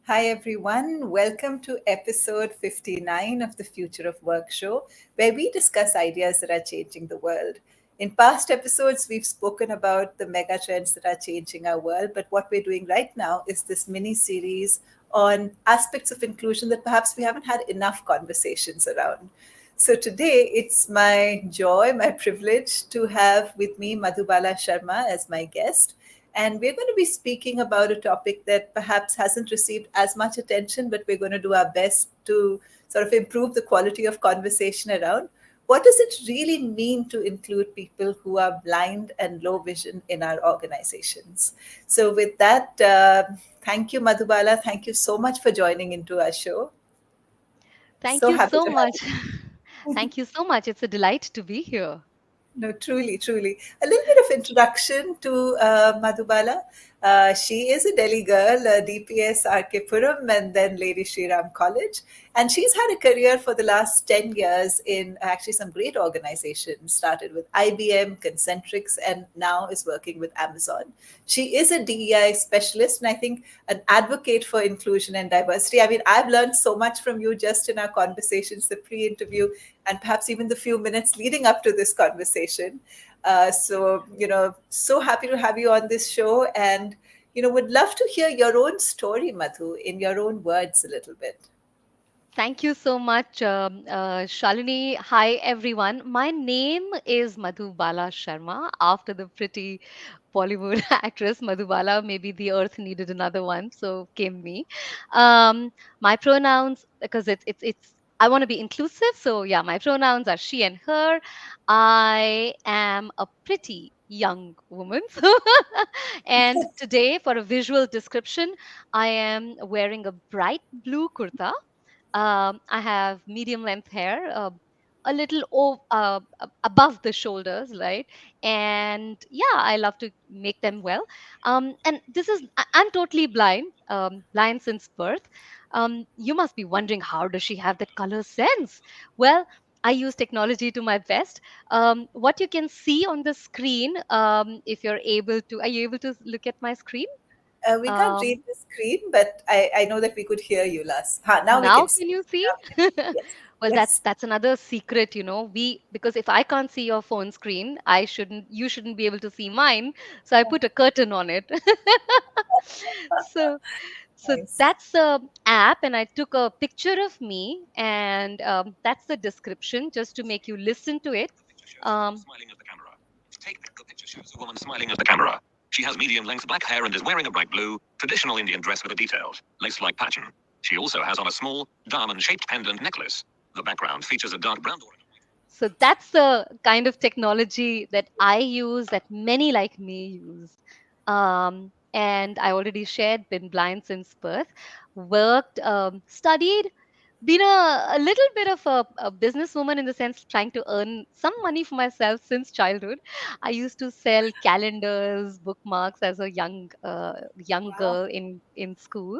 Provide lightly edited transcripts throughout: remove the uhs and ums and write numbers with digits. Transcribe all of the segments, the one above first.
Hi, everyone. Welcome to episode 59 of the Future of Work show, where we discuss ideas that are changing the world. In past episodes, we've spoken about the mega trends that are changing our world, but what we're doing right now is this mini series on aspects of inclusion that perhaps we haven't had enough conversations around. So today, it's my joy, my privilege to have with me Madhubala Sharma as my guest. And we're going to be speaking about a topic that perhaps hasn't received as much attention, but we're going to do our best to sort of improve the quality of conversation around. What does it really mean to include people who are blind and low vision in our organizations? So, with that, thank you, Madhubala. Thank you so much for joining into our show. Thank So you happy so to have much. you. Thank you so much. It's a delight to be here. No, truly, truly. A little bit of introduction to Madhubala. She is a Delhi girl, DPS RK Puram, and then Lady Shri Ram College. And she's had a career for the last 10 years in actually some great organizations. Started with IBM, Concentrix, and now is working with Amazon. She is a DEI specialist, and I think an advocate for inclusion and diversity. I mean, I've learned so much from you just in our conversations, the pre interview, and perhaps even the few minutes leading up to this conversation. So happy to have you on this show, and would love to hear your own story, Madhu, in your own words a little bit. Thank you so much, Shalini. Hi, everyone. My name is Madhu Bala Sharma, after the pretty Bollywood actress Madhu Bala. Maybe the earth needed another one, so came me. My pronouns, because it's I want to be inclusive, so yeah, my pronouns are she and her. I am a pretty young woman. And today, for a visual description, I am wearing a bright blue kurta. I have medium length hair, a little above the shoulders, right? And yeah, I love to make them well. And I'm totally blind, blind since birth. You must be wondering, how does she have that color sense? Well, I use technology to my best. What you can see on the screen, if you're able to, are you able to look at my screen? We can't read Um, the screen, but I know that we could hear you last. Now we Now can see. can you see? Now we can see. Yes. Well, that's Yes. that's another secret, we because if I can't see your phone screen, you shouldn't be able to see mine. So I put a curtain on it. So so Nice. that's the app, and I took a picture of me, and that's the description, just to make you listen to it. Um, The picture shows a woman smiling at the camera. She has medium length black hair and is wearing a bright blue, traditional Indian dress with a detailed, lace like pattern. She also has on a small, diamond shaped pendant necklace. The background features a dark brown door. So that's the kind of technology that I use, that many like me use. And I already shared, been blind since birth, worked, studied, been a little bit of a businesswoman, in the sense trying to earn some money for myself since childhood. I used to sell calendars, bookmarks as a young Wow. girl in school.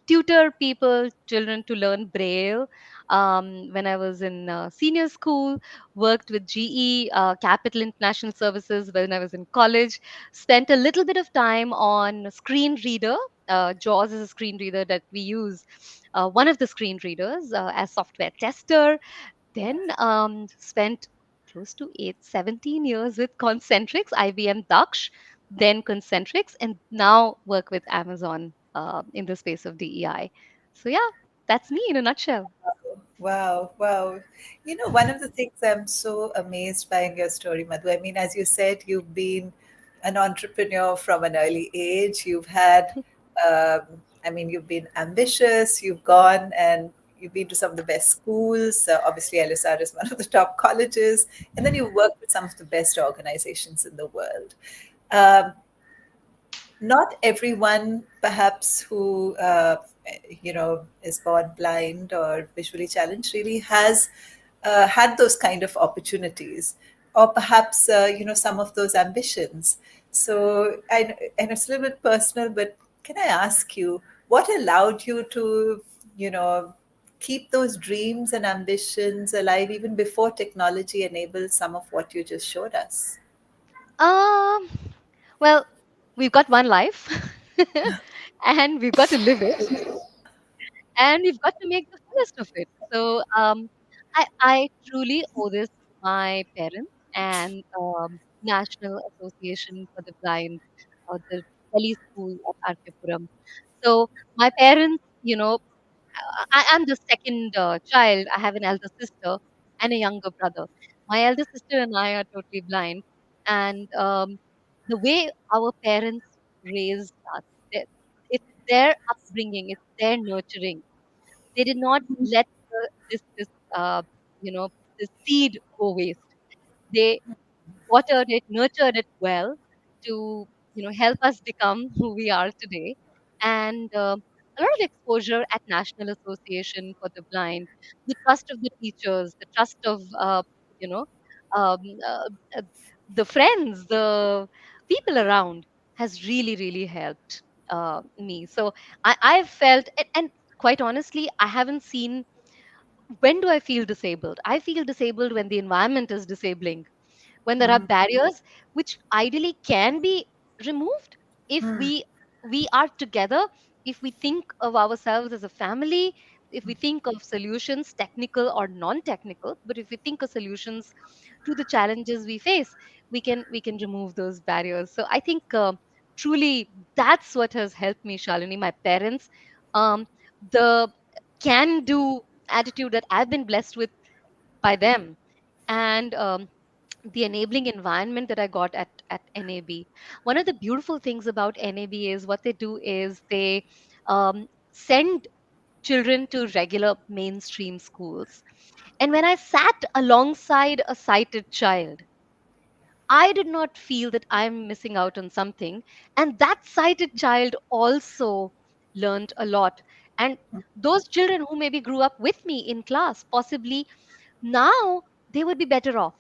Tutor people, children to learn Braille. When I was in senior school, worked with GE, Capital International Services when I was in college, spent a little bit of time on screen reader. JAWS is a screen reader that we use, one of the screen readers, as software tester. Then spent close to 17 years with Concentrix, IBM Daksh, then Concentrix, and now work with Amazon in the space of DEI. So yeah, that's me in a nutshell. Wow, wow. One of the things I'm so amazed by in your story, Madhu, I mean, as you said, you've been an entrepreneur from an early age. You've been ambitious, you've gone and you've been to some of the best schools. Obviously, LSR is one of the top colleges. And then you've worked with some of the best organizations in the world. Um, Not everyone perhaps who is born blind or visually challenged really has had those kind of opportunities, or perhaps some of those ambitions. So and it's a little bit personal, but can I ask you what allowed you to you know keep those dreams and ambitions alive even before technology enabled some of what you just showed us? Um, well, we've got one life. and we've got to live it, and we've got to make the fullest of it. So I truly owe this to my parents and National Association for the Blind, the Delhi School of Arkepuram. So my parents, I'm the second child. I have an elder sister and a younger brother. My elder sister and I are totally blind, and the way our parents raised us, it's their upbringing, it's their nurturing. They did not let this you know this seed go waste. They watered it, nurtured it well to help us become who we are today. And a lot of exposure at National Association for the Blind, the trust of the teachers, the trust of you know um, uh, uh, the friends, the people around has really really helped me. So I've felt and quite honestly, I haven't seen when do I feel disabled. I feel disabled when the environment is disabling, when there are barriers which ideally can be removed if we are together, if we think of ourselves as a family, if we think of solutions, technical or non-technical, but if we think of solutions to the challenges we face, we can remove those barriers. So I think truly that's what has helped me, Shalini. My parents, um, the can do attitude that I've been blessed with by them, and the enabling environment that I got at NAB. One of the beautiful things about NAB is what they do is they send children to regular mainstream schools. And when I sat alongside a sighted child, I did not feel that I'm missing out on something. And that sighted child also learned a lot. And those children who maybe grew up with me in class, possibly now they would be better off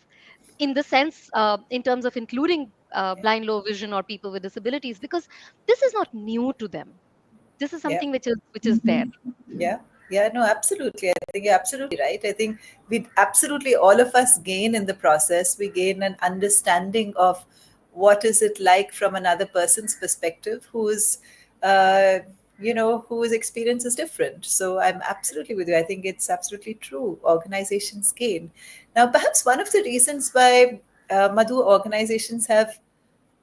in the sense, in terms of including blind, low vision, or people with disabilities, because this is not new to them. This is Yeah. something which is there. Yeah, yeah, no, absolutely. I think you're absolutely right. I think we absolutely, all of us gain in the process. We gain an understanding of what is it like from another person's perspective, uh, whose experience is different. So I'm absolutely with you. I think it's absolutely true. Organizations gain. Now, perhaps one of the reasons why Madhu organizations have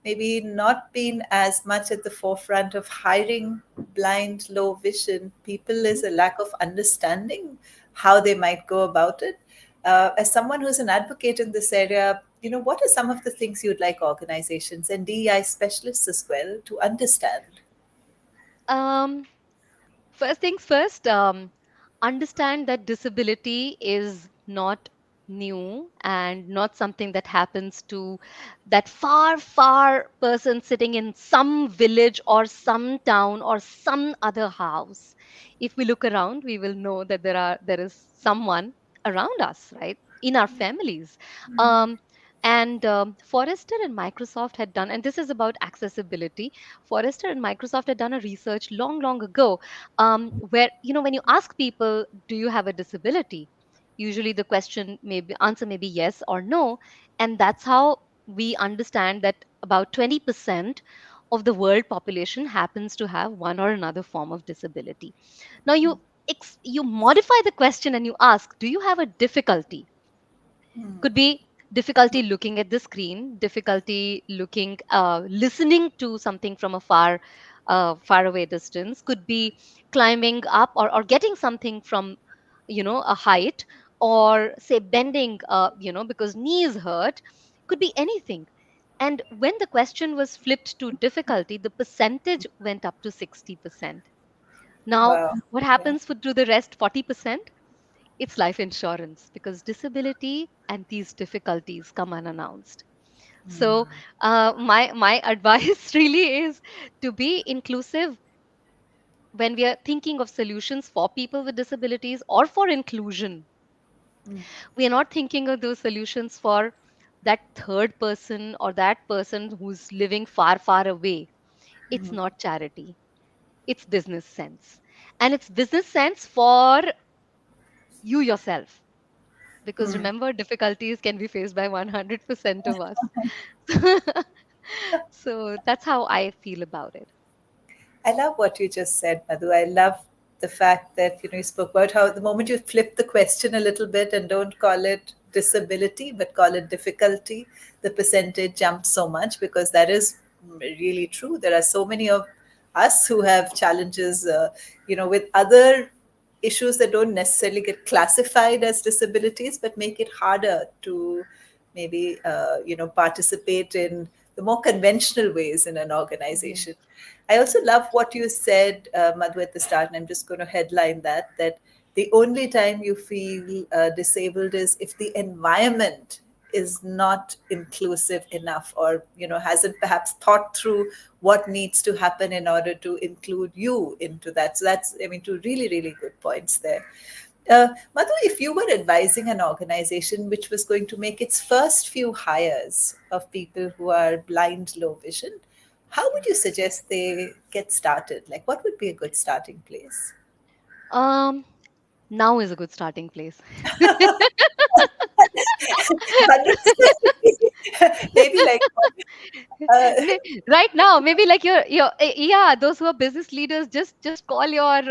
maybe not been as much at the forefront of hiring blind, low vision people is a lack of understanding how they might go about it. As someone who's an advocate in this area, what are some of the things you'd like organizations and DEI specialists as well to understand? Um, First things first, understand that disability is not new and not something that happens to that far, far person sitting in some village or some town or some other house. If we look around, we will know that there is someone around us, right? In our families. Um, and Forrester and Microsoft had done, and this is about accessibility. Forrester and Microsoft had done a research long, long ago, where when you ask people, do you have a disability, usually the answer may be yes or no. And that's how we understand that about 20% of the world population happens to have one or another form of disability. Now you modify the question and you ask, do you have a difficulty? Could be difficulty looking at the screen, difficulty listening to something from a far away distance, could be climbing up or getting something from a height, or say bending because knees hurt, could be anything. And when the question was flipped to difficulty, the percentage went up to 60%. Now Wow. what Yeah. happens to the rest 40%? It's life insurance, because disability and these difficulties come unannounced. So my advice really is to be inclusive when we are thinking of solutions for people with disabilities or for inclusion. We are not thinking of those solutions for that third person or that person who's living far, far away. It's not charity. It's business sense. And it's business sense for you yourself. Because remember, difficulties can be faced by 100% of us. So that's how I feel about it. I love what you just said, Madhu. I love the fact that you spoke about how the moment you flip the question a little bit and don't call it disability but call it difficulty, the percentage jumps so much, because that is really true. There are so many of us who have challenges, with other issues that don't necessarily get classified as disabilities but make it harder to maybe participate in the more conventional ways in an Yeah. organization. I also love what you said, Madhu, at the start, and I'm just going to headline that the only time you feel disabled is if the environment is not inclusive enough, or hasn't perhaps thought through what needs to happen in order to include you into that. So that's, I mean, two really really good points there. Madhu, if you were advising an organization which was going to make its first few hires of people who are blind, low vision, how would you suggest they get started? Like, what would be a good starting place? Um, Now is a good starting place. 100%. Maybe like, uh, Right now, maybe like yeah, those who are business leaders, just call your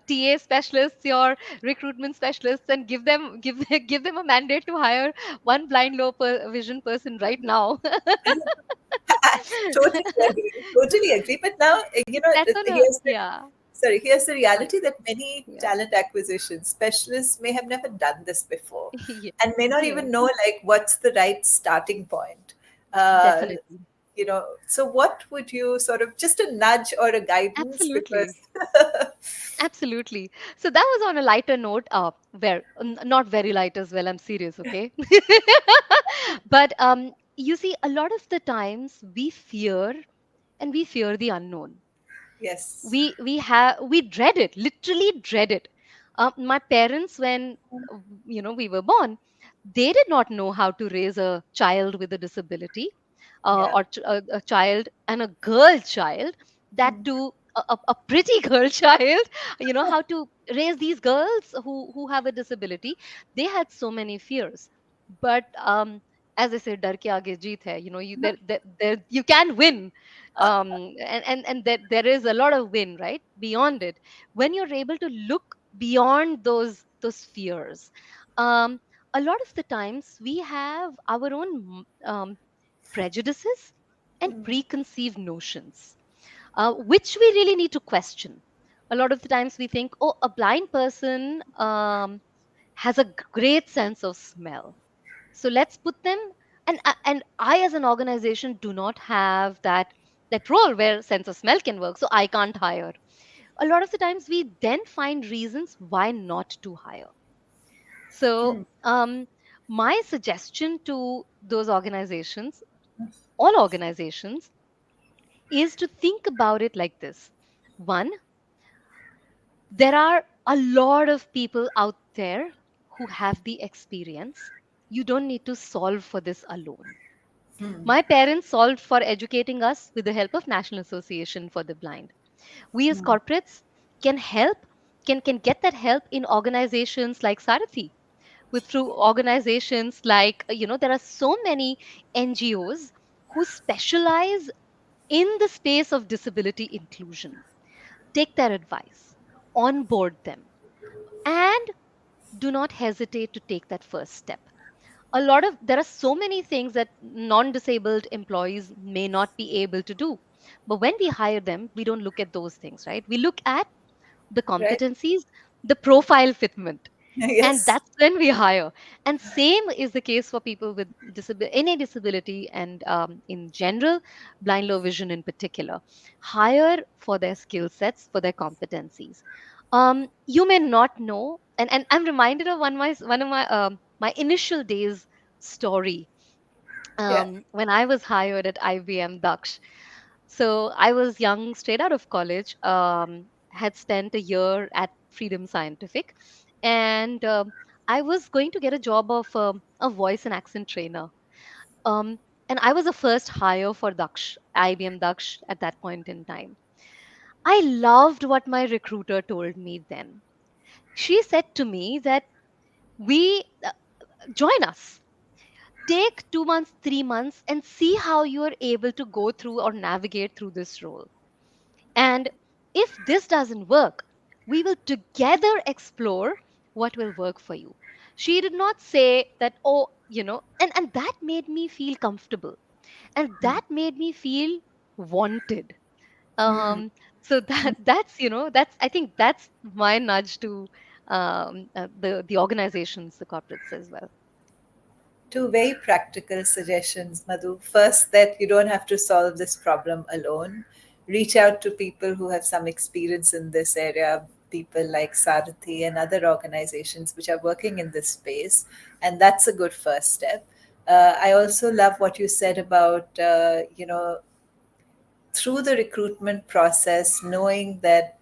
TA specialists, your recruitment specialists, and give them a mandate to hire one blind vision person right now. totally agree. Totally agree. But now, That's on a, here's the yeah. here's the Sorry. reality that many Yeah. talent acquisition specialists may have never done this before, Yeah. and may not Yes, even know like what's the right starting point. Uh, definitely. so what would you sort of, just a nudge or a guidance, because Absolutely. Absolutely. So that was on a lighter note, where not very light as well. I'm serious, okay? But you see, a lot of the times we fear the unknown. yes, We dread it, literally dread it. My parents, when we were born, they did not know how to raise a child with a disability, yeah, a child, and a girl child, that too a pretty girl child, how to raise these girls who have a disability. They had so many fears. But as I say, dar ke aage jeet hai. You you can win. And there is a lot of win, right, beyond it, when you're able to look beyond those fears. um, a lot of the times we have our own prejudices and preconceived notions, which we really need to question. A lot of the times we think, oh, a blind person has a great sense of smell, so let's put them. And I, as an organization, do not have that role where sense of smell can work, so I can't hire. A lot of the times we then find reasons why not to hire. So my suggestion to those organizations, all organizations, is to think about it like this. One, there are a lot of people out there who have the experience. You don't need to solve for this alone. My parents solved for educating us with the help of National Association for the Blind. We as corporates can help, can get that help in organizations like Sarathi, with through organizations like, there are so many NGOs who specialize in the space of disability inclusion. Take their advice, onboard them, and do not hesitate to take that first step. There are so many things that non-disabled employees may not be able to do, but when we hire them, we don't look at those things, right? We look at the right, competencies, the profile fitment, and yes, that's when we hire. And same is the case for people with any disability, and in general, blind low vision in particular. Hire for their skill sets, for their competencies. You may not know, and I'm reminded of one of my initial days story, yeah, when I was hired at IBM Daksh. So I was young, straight out of college, had spent a year at Freedom Scientific, and I was going to get a job of a voice and accent trainer. Um, and I was the first hire for Daksh, IBM Daksh, at that point in time. I loved what my recruiter told me then. She said to me that we join us, take 2 months, 3 months, and see how you are able to go through or navigate through this role. And if this doesn't work, we will together explore what will work for you. She did not say that, oh, and that made me feel comfortable, and that made me feel wanted. Hmm. So that's I think that's my nudge to the organizations, the corporates as well. Two very practical suggestions, Madhu. First, that you don't have to solve this problem alone. Reach out to people who have some experience in this area, people like Sarathi and other organizations which are working in this space. And that's a good first step. I also love what you said about, through the recruitment process, knowing that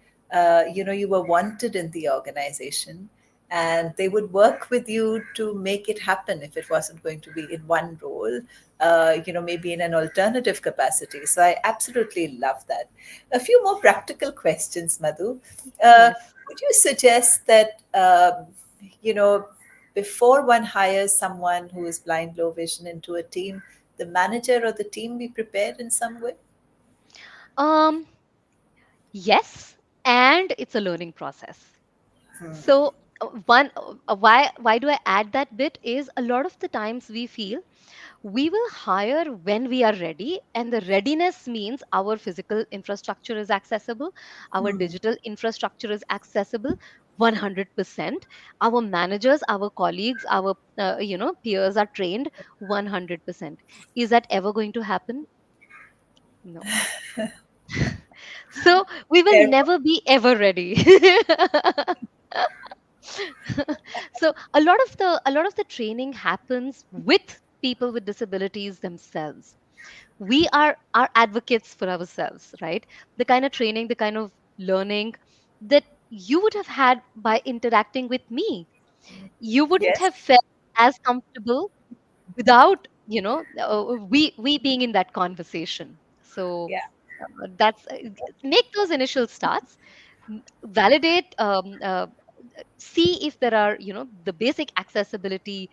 you were wanted in the organization, and they would work with you to make it happen if it wasn't going to be in one role, maybe in an alternative capacity. So I absolutely love that. A few more practical questions, Madhu. Yes. Would you suggest that you know before one hires someone who is blind, low vision into a team, the manager or the team be prepared in some way? um yes, and it's a learning process. So why do I add that bit is, a lot of the times we feel we will hire when we are ready, and the readiness means our physical infrastructure is accessible, our Hmm. digital infrastructure is accessible 100%, our managers, our colleagues, our peers are trained 100%. Is that ever going to happen? No. So we will Fair point. never be ever ready. So a lot of the training happens with people with disabilities themselves. We are advocates for ourselves, right? The kind of training, the kind of learning that you would have had by interacting with me, you wouldn't Yes. have felt as comfortable without we being in that conversation. So Yeah. that's make those initial starts, validate, see if there are, the basic accessibility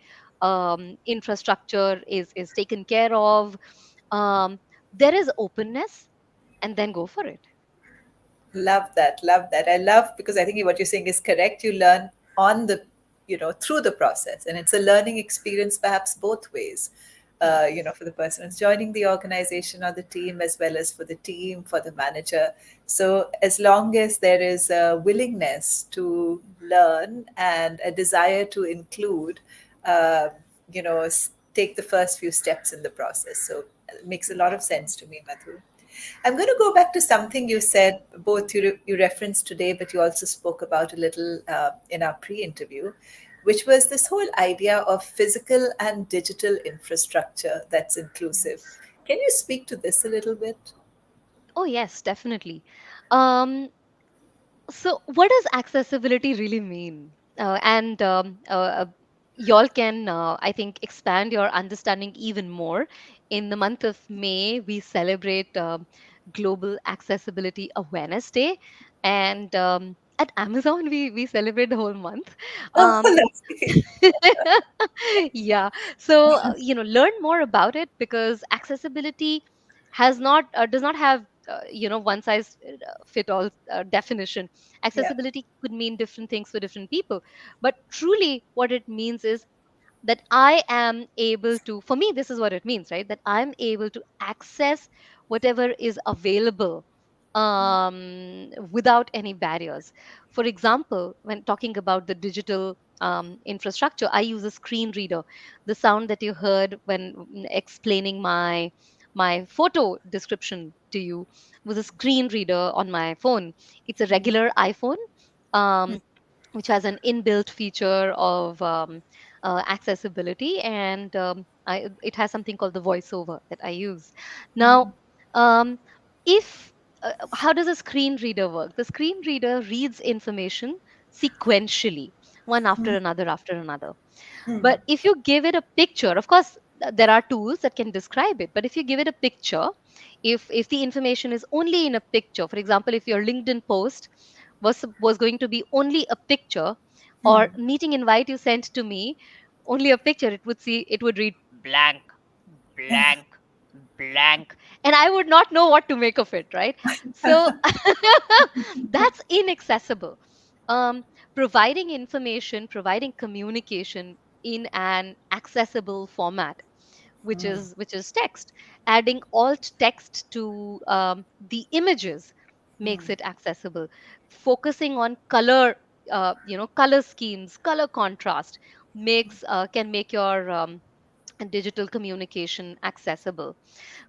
infrastructure is taken care of, um, there is openness, and then go for it. Love that. Love that. I love, because I think what you're saying is correct. You learn on the, through the process, and it's a learning experience, perhaps both ways. Yes. For the person who's joining the organization or the team, as well as for the team, for the manager. So as long as there is a willingness to learn and a desire to include, uh, take the first few steps in the process. So it makes a lot of sense to me, Madhu. I'm going to go back to something you said, both you referenced today, but you also spoke about a little in our pre interview, which was this whole idea of physical and digital infrastructure that's inclusive. Yes. Can you speak to this a little bit? Oh yes, definitely. um, So, what does accessibility really mean? And Y'all can, I think, expand your understanding even more. In the month of May, we celebrate Global Accessibility Awareness Day, and at Amazon, we celebrate the whole month. Oh, Um, lovely. yeah. So learn more about it, because accessibility does not have one size fit all definition. Yeah. Accessibility could mean different things for different people, but truly what it means is that I am able to, for me, this is what it means, right? That I'm able to access whatever is available without any barriers. For example, when talking about the digital infrastructure, I use a screen reader. The sound that you heard when explaining my photo description to you was a screen reader on my phone. It's a regular iPhone. Um, which has an inbuilt feature of accessibility, and it has something called the voiceover that I use. Now, um, if how does a screen reader work? The screen reader reads information sequentially, one after another. But if you give it a picture, of course, there are tools that can describe it. But if you give it a picture, if the information is only in a picture, for example, if your LinkedIn post was going to be only a picture, or meeting invite you sent to me only a picture, it would read blank, blank, blank, and I would not know what to make of it, right? So that's inaccessible. um, Providing information, providing communication in an accessible format, which is text, adding alt text to the images makes it accessible, focusing on color, color schemes, color contrast makes can make your digital communication accessible.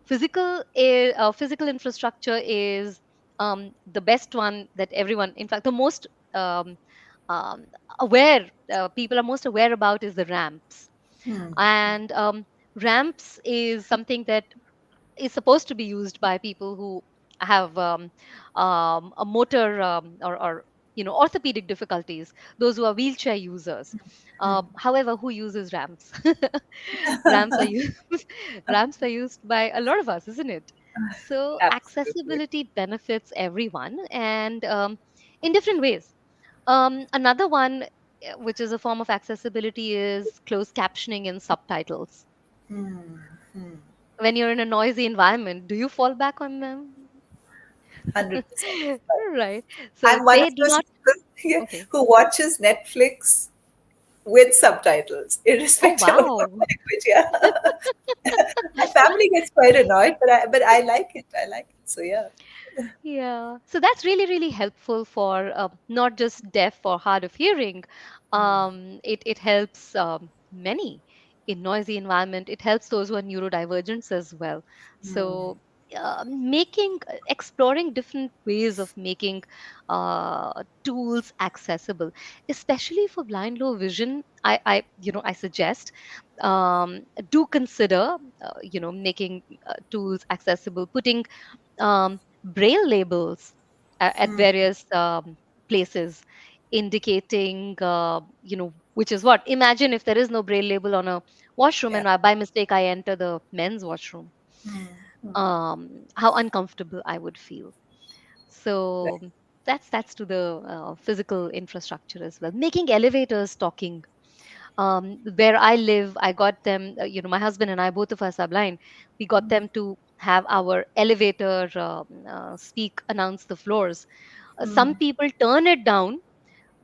Physical infrastructure is the best one that everyone, in fact, the most um, um, aware people are most aware about is the ramps. Hmm. And ramps is something that is supposed to be used by people who have a motor or orthopedic difficulties, those who are wheelchair users. However, who uses ramps? Ramps are used ramps are used by a lot of us, isn't it? So Absolutely. accessibility benefits everyone, and in different ways. Another one, which is a form of accessibility, is closed captioning and subtitles. Hmm. Hmm. When you're in a noisy environment, do you fall back on them? 100%. Right. So I'm one of they do those not. people yeah, Okay. who watches Netflix with subtitles, Oh, irrespective of what wow. language. Yeah, my family gets quite annoyed, but I like it. I like it. So yeah. Yeah, so that's really, really helpful for not just deaf or hard of hearing. It helps many in noisy environment. It helps those who are neurodivergent as well. So exploring different ways of making tools accessible, especially for blind low vision. I suggest um, do consider making tools accessible, putting braille labels at Mm, various places indicating which is what, imagine if there is no braille label on a washroom yeah. and by mistake I enter the men's washroom, Mm, mm, how uncomfortable I would feel. right. So that's to the physical infrastructure as well, making elevators talking. Where I live, I got them, my husband and I, both of us are blind. We got them to have our elevator announce the floors. Some Mm, people turn it down.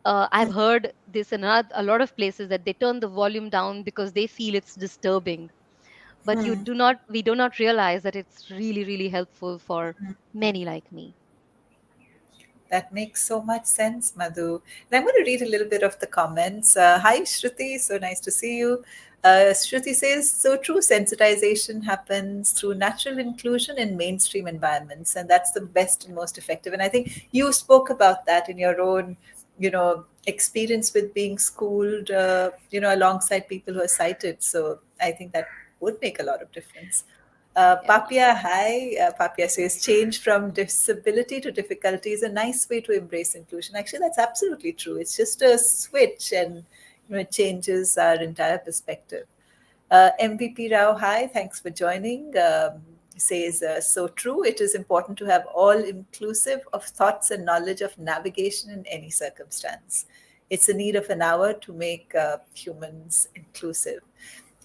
I've heard this in a lot of places that they turn the volume down because they feel it's disturbing. But mm. we do not realize that it's really, really helpful for many like me. That makes so much sense, Madhu. And I'm going to read a little bit of the comments. Hi, Shruti. So nice to see you. Shruti says, so true, sensitization happens through natural inclusion in mainstream environments. And that's the best and most effective. And I think you spoke about that in your own, experience with being schooled, alongside people who are sighted. So I think that would make a lot of difference. Yeah. Papia, hi. Papia says, change from disability to difficulty is a nice way to embrace inclusion. Actually, that's absolutely true. It's just a switch and it changes our entire perspective. MVP Rao, hi. Thanks for joining. Says, so true. It is important to have all inclusive of thoughts and knowledge of navigation in any circumstance. It's a need of an hour to make humans inclusive.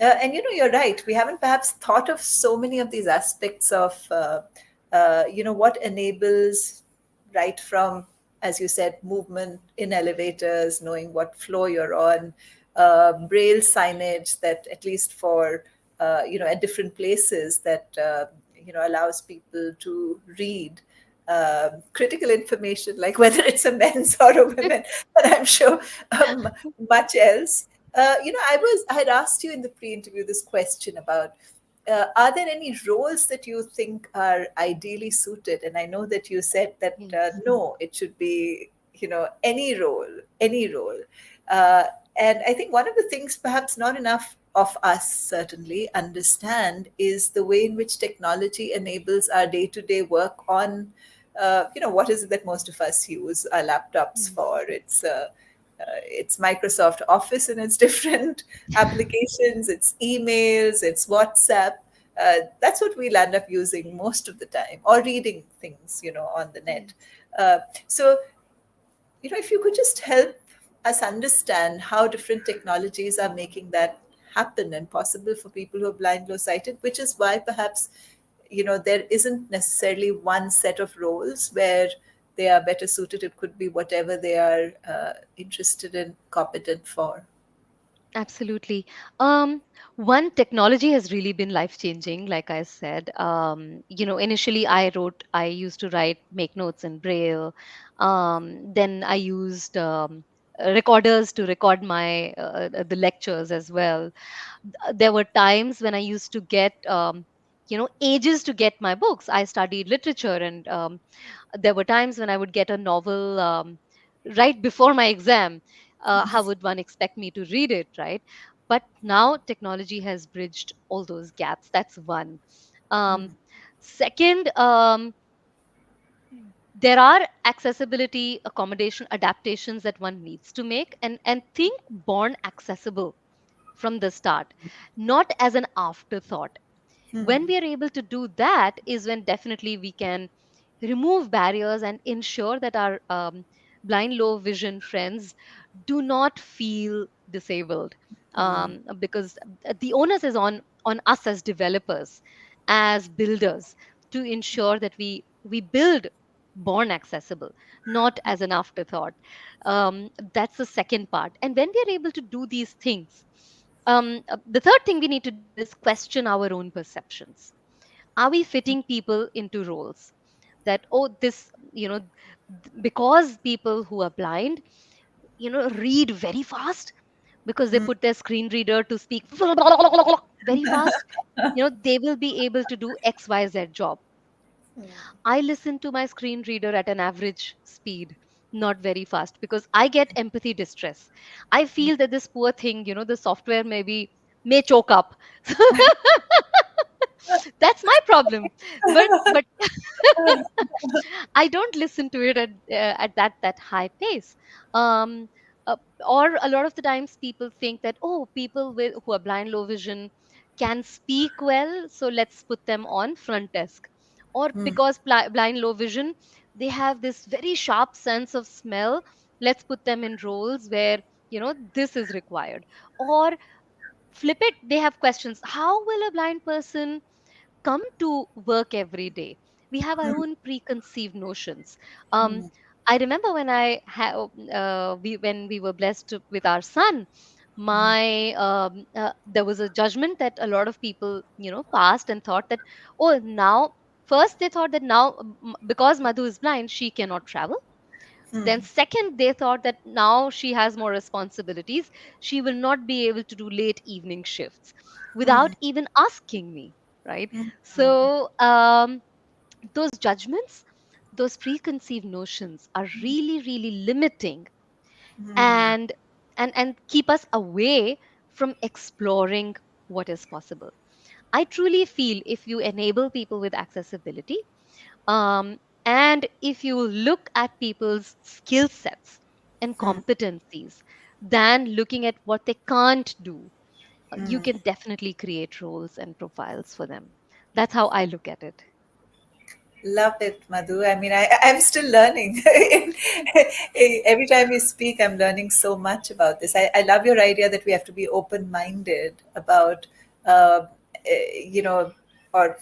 And you're right. We haven't perhaps thought of so many of these aspects of, what enables right from, as you said, movement in elevators, knowing what floor you're on, braille signage that at least for, at different places that, allows people to read critical information, like whether it's a men's or a women, but I'm sure much else. I had asked you in the pre-interview this question about are there any roles that you think are ideally suited? And I know that you said that Yes. no, it should be any role, any role. Uh, and I think one of the things perhaps not enough of us certainly understand is the way in which technology enables our day-to-day work on what is it that most of us use our laptops Yes. for? It's Microsoft Office and its different applications, it's emails, it's WhatsApp. That's what we'll end up using most of the time, or reading things, on the net. Yes. So, if you could just help us understand how different technologies are making that happen and possible for people who are blind, low sighted, which is why perhaps, there isn't necessarily one set of roles where they are better suited. It could be whatever they are interested in, competent for. Absolutely. One, technology has really been life changing, like I said. Initially I used to write, make notes in Braille. Then I used recorders to record the lectures as well. There were times when I used to get, ages to get my books. I studied literature, and there were times when I would get a novel right before my exam. How would one expect me to read it, right? But now technology has bridged all those gaps. That's one. Um, Second, there are accessibility, accommodation, adaptations that one needs to make, and think born accessible from the start, not as an afterthought. When we are able to do that is when definitely we can remove barriers and ensure that our blind low vision friends do not feel disabled, because the onus is on us as developers, as builders, to ensure that we build born accessible, not as an afterthought. That's the second part. And when we are able to do these things, the third thing we need to do is question our own perceptions. Are we fitting people into roles that, oh, this, because people who are blind, read very fast, because they put their screen reader to speak very fast, they will be able to do XYZ job. I listen to my screen reader at an average speed, not very fast, because I get empathy distress. I feel that this poor thing, the software may choke up. That's my problem. But I don't listen to it at that high pace. Um, or a lot of the times people think that, oh, people who are blind, low vision can speak well, so let's put them on front desk. Or because blind, low vision, they have this very sharp sense of smell. Let's put them in roles where this is required. Or flip it, they have questions. How will a blind person come to work every day? We have our own preconceived notions. um, I remember when we were blessed with our son, my there was a judgment that a lot of people passed and thought that, oh, now, first they thought that now, because Madhu is blind, she cannot travel. Then second, they thought that now she has more responsibilities, she will not be able to do late evening shifts, without even asking me, right? So those judgments, those preconceived notions are really, really limiting, and and keep us away from exploring what is possible. I truly feel if you enable people with accessibility, um, and if you look at people's skill sets and competencies than looking at what they can't do, you can definitely create roles and profiles for them. That's how I look at it. Love it, Madhu. I mean, I'm still learning. Every time you speak, I'm learning so much about this. I love your idea that we have to be open minded about, uh, you know, or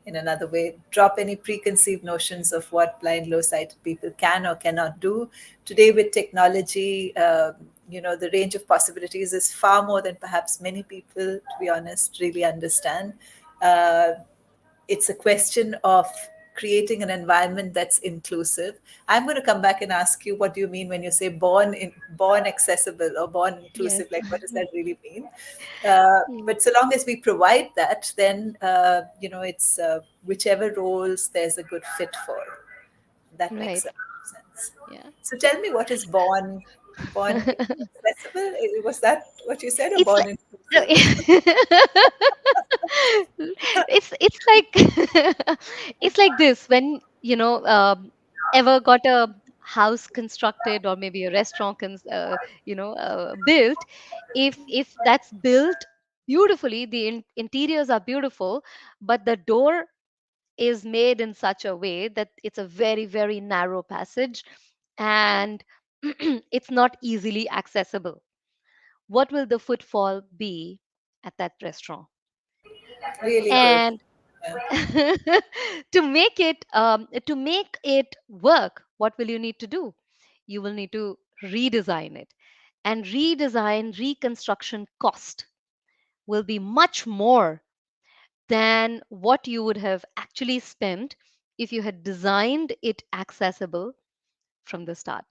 in another way, drop any preconceived notions of what blind, low sighted people can or cannot do. Today, with technology, the range of possibilities is far more than perhaps many people, to be honest, really understand. Uh, it's a question of creating an environment that's inclusive. I'm going to come back and ask you, what do you mean when you say born accessible or born Yes. inclusive? Like, what does that really mean? But so long as we provide that, then it's whichever roles there's a good fit for. That makes Right. a lot of sense. Yeah. So tell me, what is born accessible? Was that what you said, or It's born like inclusive? it's like it's like this. When ever got a house constructed, or maybe a restaurant built, if that's built beautifully, the interiors are beautiful, but the door is made in such a way that it's a very, very narrow passage, and it's not easily accessible. What will the footfall be at that restaurant. Really good. And to make it work, what will you need to do? You will need to redesign it. And reconstruction cost will be much more than what you would have actually spent if you had designed it accessible from the start.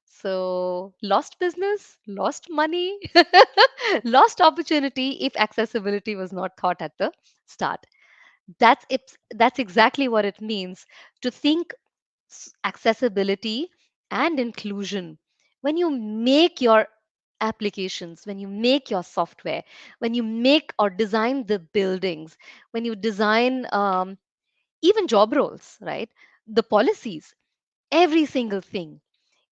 So, lost business, lost money, lost opportunity if accessibility was not thought at the start. That's exactly what it means to think accessibility and inclusion. When you make your applications, when you make your software, when you make or design the buildings, when you design even job roles, right? The policies, every single thing,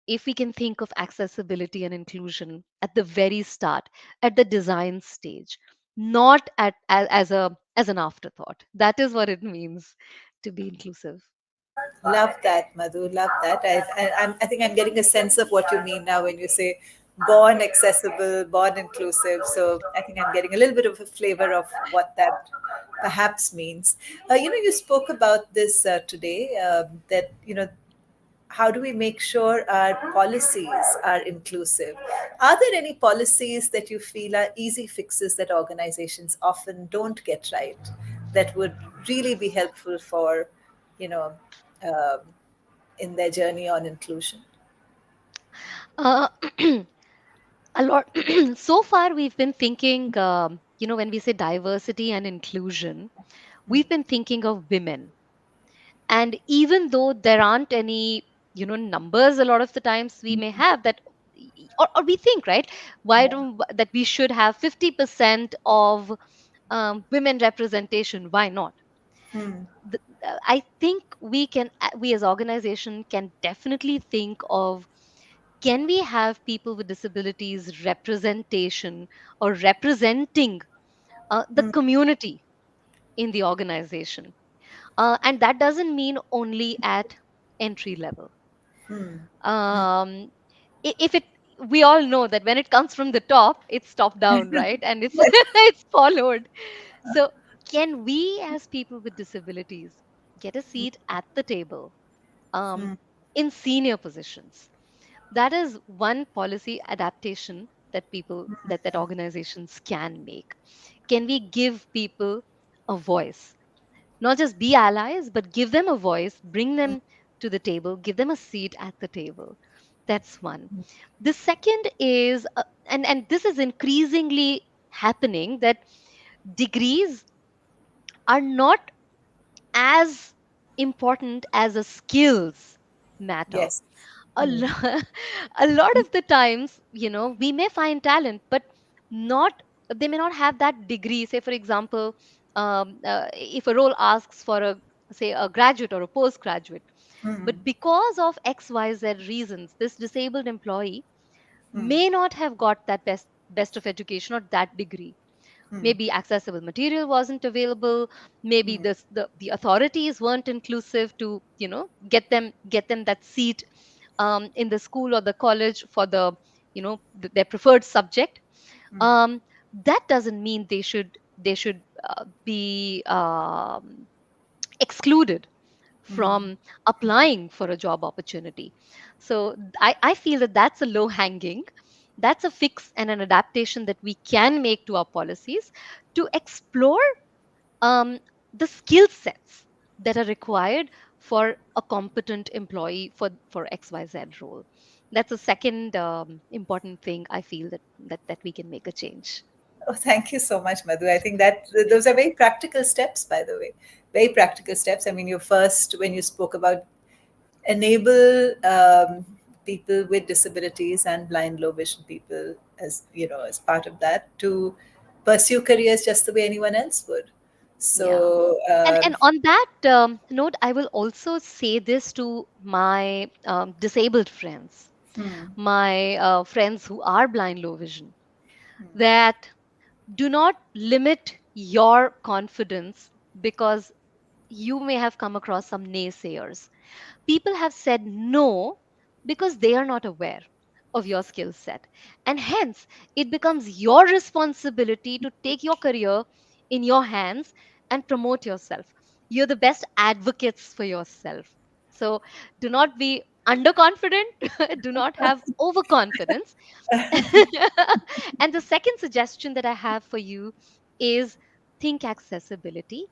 if we can think of accessibility and inclusion at the very start, at the design stage, not as an afterthought. That is what it means to be inclusive. Love that, Madhu. Love that. I think I'm getting a sense of what you mean now when you say born accessible, born inclusive. So I think I'm getting a little bit of a flavor of what that perhaps means. You spoke about this today, that, how do we make sure our policies are inclusive? Are there any policies that you feel are easy fixes that organizations often don't get right that would really be helpful for, you know, um, in their journey on inclusion? Uh, a lot. So far, we've been thinking, when we say diversity and inclusion, we've been thinking of women. And even though there aren't any, numbers, a lot of the times we may have that, or we think, right? Why don't that we should have 50% of women representation? Why not? Hmm. I think we as organization can definitely think of, can we have people with disabilities representation or representing the Hmm. community in the organization? And that doesn't mean only at entry level. Hmm. Um, if it We all know that when it comes from the top, it's top down, right? And it's Yes. it's followed. So can we as people with disabilities get a seat at the table, um, Hmm. in senior positions? That is one policy adaptation that organizations can make. Can we give people a voice? Not just be allies, but give them a voice, bring them to the table, give them a seat at the table. That's one. The second is, and this is increasingly happening, that degrees are not as important as the skills matter. Yes. a, lo- a lot of the times, we may find talent, but not they may not have that degree. Say, for example, if a role asks for a, say, a graduate or a postgraduate, Hmm. but because of XYZ reasons, this disabled employee may not have got that best of education or that degree. Maybe accessible material wasn't available. Maybe the authorities weren't inclusive to, get them that seat in the school or the college for their preferred subject. That doesn't mean they should be excluded from applying for a job opportunity. So I feel that that's a low hanging, that's a fix and an adaptation that we can make to our policies to explore um, the skill sets that are required for a competent employee for XYZ role. That's a second important thing I feel that we can make a change. Oh, thank you so much, Madhu. I think that those are very practical steps, by the way. Very practical steps. I mean, you first, when you spoke about enable people with disabilities and blind, low vision people, as as part of that, to pursue careers just the way anyone else would. Yeah. So, And on that note, I will also say this to my disabled friends, hmm, my friends who are blind, low vision, that do not limit your confidence because you may have come across some naysayers. People have said no because they are not aware. of your skill set. And hence, it becomes your responsibility to take your career in your hands and promote yourself. You're the best advocates for yourself. So do not be underconfident, do not have overconfidence. And the second suggestion that I have for you is think accessibility.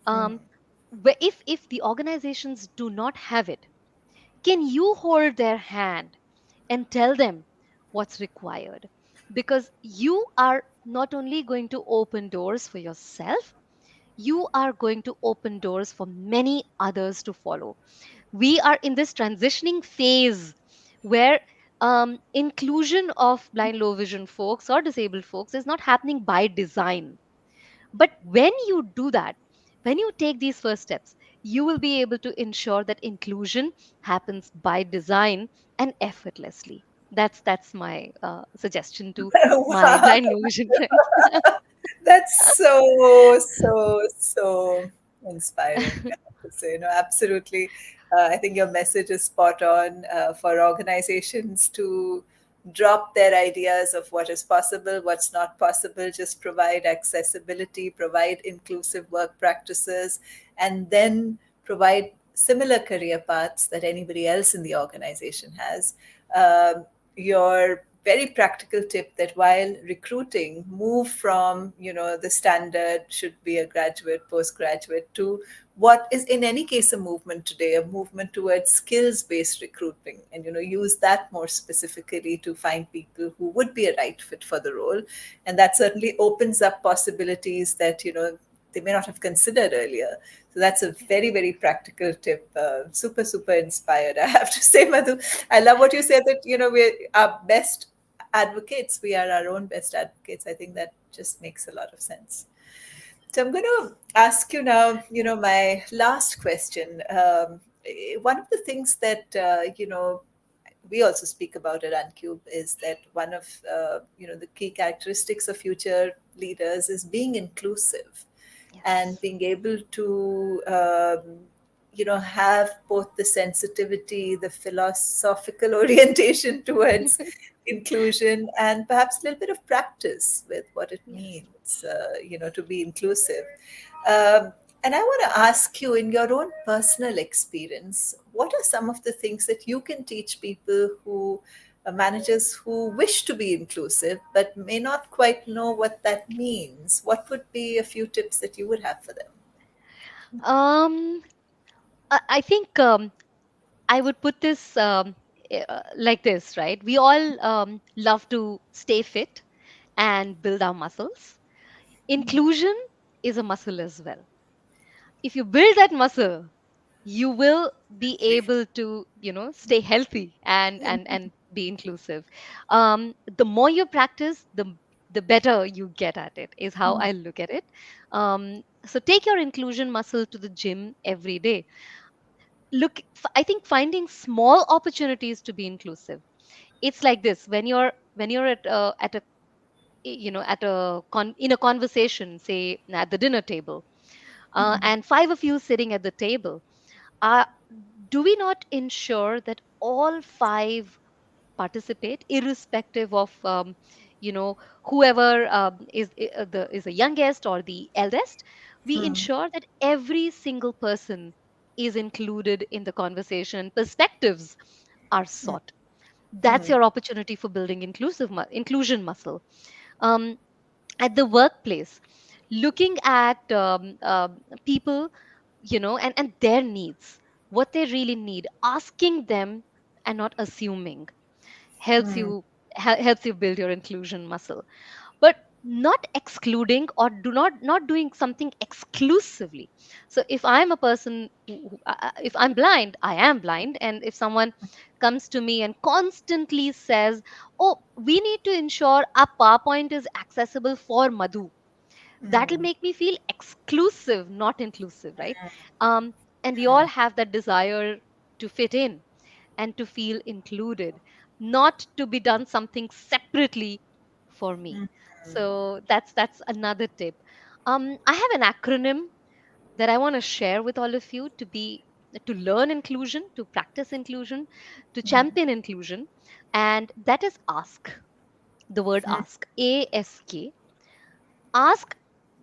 Um, if the organizations do not have it, can you hold their hand and tell them what's required? Because you are not only going to open doors for yourself, you are going to open doors for many others to follow. We are in this transitioning phase where inclusion of blind, low vision folks or disabled folks is not happening by design. But when you do that, when you take these first steps, you will be able to ensure that inclusion happens by design and effortlessly. That's my suggestion to my Wow. blind, low vision friends. That's so inspiring. I have to say, no, absolutely. I think your message is spot on for organizations to drop their ideas of what is possible, what's not possible, just provide accessibility, provide inclusive work practices, and then provide similar career paths that anybody else in the organization has. Your very practical tip that while recruiting, move from the standard should be a graduate, postgraduate, to what is in any case a movement today, a movement towards skills based recruiting, and use that more specifically to find people who would be a right fit for the role. And that certainly opens up possibilities that they may not have considered earlier. So that's a very, very practical tip. Super, super inspired, I have to say, Madhu. I love what you said that, we're our best advocates. We are our own best advocates. I think that just makes a lot of sense. So I'm going to ask you now, my last question. One of the things that, we also speak about at Uncube is that one of, the key characteristics of future leaders is being inclusive and Yes. being able to have both the sensitivity, the philosophical orientation towards inclusion, and perhaps a little bit of practice with what it Yes. means to be inclusive. um, and I want to ask you, in your own personal experience, what are some of the things that you can teach people who managers who wish to be inclusive but may not quite know what that means? What would be a few tips that you would have for them? Um, I think I would put this like this, right? We all love to stay fit and build our muscles. Inclusion is a muscle as well. If you build that muscle, you will be able to, stay healthy and be inclusive. The more you practice, the better you get at it, is how I look at it. So take your inclusion muscle to the gym every day. I think finding small opportunities to be inclusive. It's like this: when you're at a in a conversation, say at the dinner table, and five of you sitting at the table, uh, do we not ensure that all five participate, irrespective of you know whoever is a youngest or the eldest? We Hmm. ensure that every single person is included in the conversation, perspectives are sought. That's Hmm. your opportunity for building inclusion muscle. um, at the workplace, looking at people, and their needs, what they really need, asking them and not assuming, helps Hmm. helps you build your inclusion muscle. But not excluding, or do not doing something exclusively. So if I'm a person if I'm blind, I am blind, and if someone comes to me and constantly says, oh, we need to ensure our PowerPoint is accessible for Madhu, that'll Hmm. make me feel exclusive, not inclusive, right? um, and we all have that desire to fit in and to feel included, not to be done something separately for me. So that's another tip. I have an acronym that I want to share with all of you, to learn inclusion, to practice inclusion, to champion inclusion. and that is ask. The word Mm, ask, A-S-K. Ask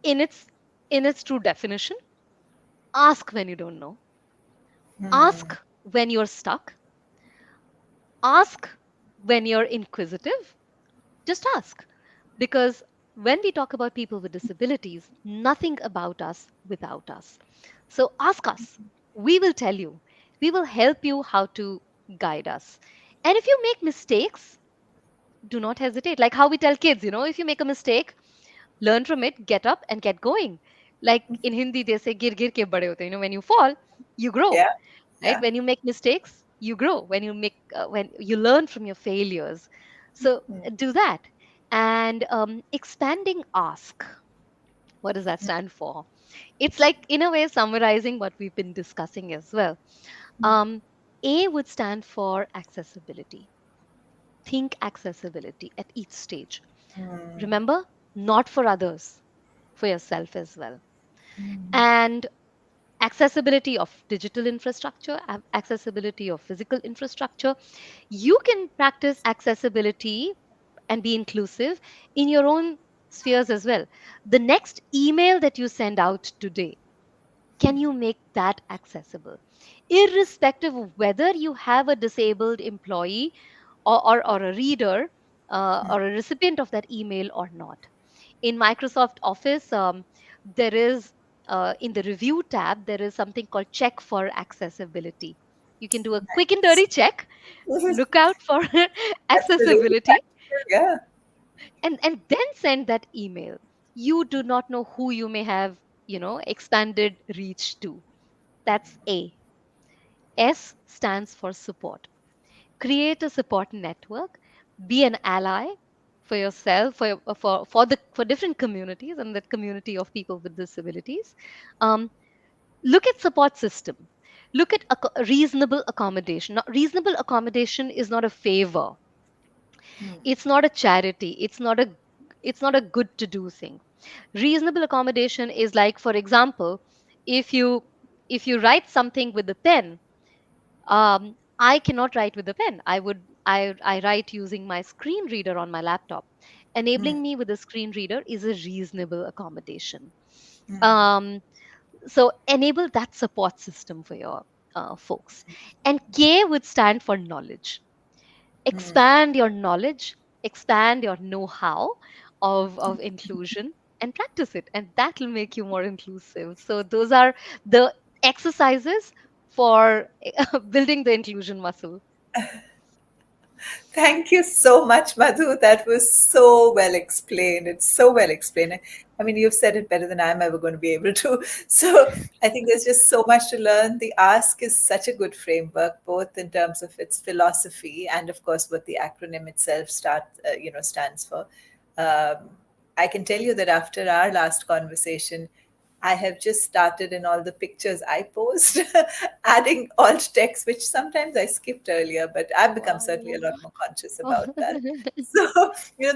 in its true definition. Ask when you don't know. mm, Ask when you're stuck. Ask when you're inquisitive. Just ask. Because when we talk about people with disabilities, nothing about us without us. So ask us. We will tell you. We will help you how to guide us. And if you make mistakes, do not hesitate. Like how we tell kids, if you make a mistake, learn from it, get up and get going. Like in Hindi, they say, gir gir ke bade hote. When you fall, you grow, yeah, right? yeah. When you make mistakes, you grow. When you learn from your failures. So Mm, do that. And expanding ask. What does that mm, stand for? It's like, in a way, summarizing what we've been discussing as well. Um, A would stand for accessibility. Think accessibility at each stage. mm, Remember, not for others, for yourself as well. mm, And accessibility of digital infrastructure, accessibility of physical infrastructure. You can practice accessibility and be inclusive in your own spheres as well. The next email that you send out today, can you make that accessible? Irrespective of whether you have a disabled employee or a reader mm, or a recipient of that email or not. In Microsoft Office, there is in the review tab, there is something called check for accessibility. You can do a quick and dirty check, mm. look out for That's really accessibility, practical. Yeah. and then send that email. You do not know who you may have, expanded reach to. That's A. S stands for support. Create a support network, be an ally for yourself, for different communities and that community of people with disabilities. Um, Look at support system. Look at reasonable accommodation. Now, reasonable accommodation is not a favor. Mm, It's not a charity. It's not a good to do thing. Reasonable accommodation is like, for example, if you write something with a pen, I cannot write with a pen. I write using my screen reader on my laptop. mm, Enabling me with a screen reader is a reasonable accommodation. mm, Um, so enable that support system for your folks. And K would stand for knowledge. mm. Expand your knowledge, expand your know-how of inclusion, and practice it, and that will make you more inclusive. So those are the exercises for building the inclusion muscle. Thank you so much, Madhu. That was so well explained. It's so well explained. I mean, you've said it better than I'm ever going to be able to. So I think there's just so much to learn. The ask is such a good framework, both in terms of its philosophy and, of course, what the acronym itself stands for. Um, I can tell you that after our last conversation, I have just started in all the pictures I post, adding alt text, which sometimes I skipped earlier, but I've become certainly a Wow. lot more conscious about that. So,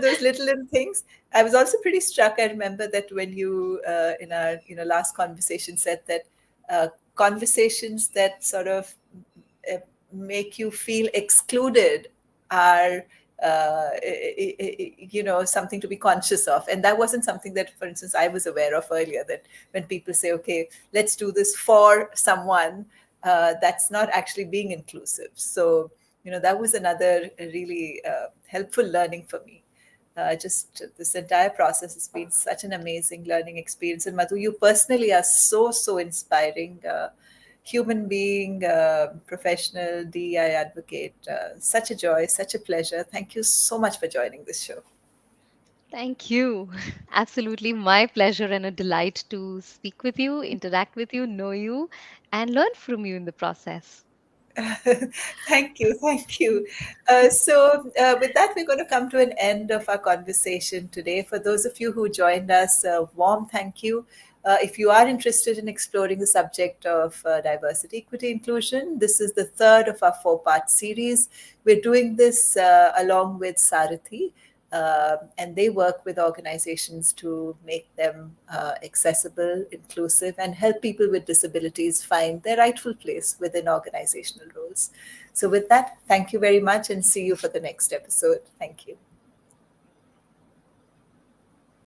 those little things. I was also pretty struck. I remember that when you, in our, last conversation, said that conversations that sort of uh, make you feel excluded are something to be conscious of. And that wasn't something that, for instance, I was aware of earlier, that when people say, okay, let's do this for someone, that's not actually being inclusive. So that was another really helpful learning for me. Just this entire process has been such an amazing learning experience. And Madhu, you personally are so inspiring. Human being, professional, DEI advocate. Such a joy, such a pleasure. Thank you so much for joining this show. Thank you. Absolutely my pleasure and a delight to speak with you, interact with you, know you, and learn from you in the process. Thank you, thank you. With that, we're going to come to an end of our conversation today. For those of you who joined us, a warm thank you. If you are interested in exploring the subject of diversity, equity, inclusion, this is the third of our four-part series. We're doing this along with Sarathi. and they work with organizations to make them accessible, inclusive, and help people with disabilities find their rightful place within organizational roles. So with that, thank you very much and see you for the next episode. Thank you.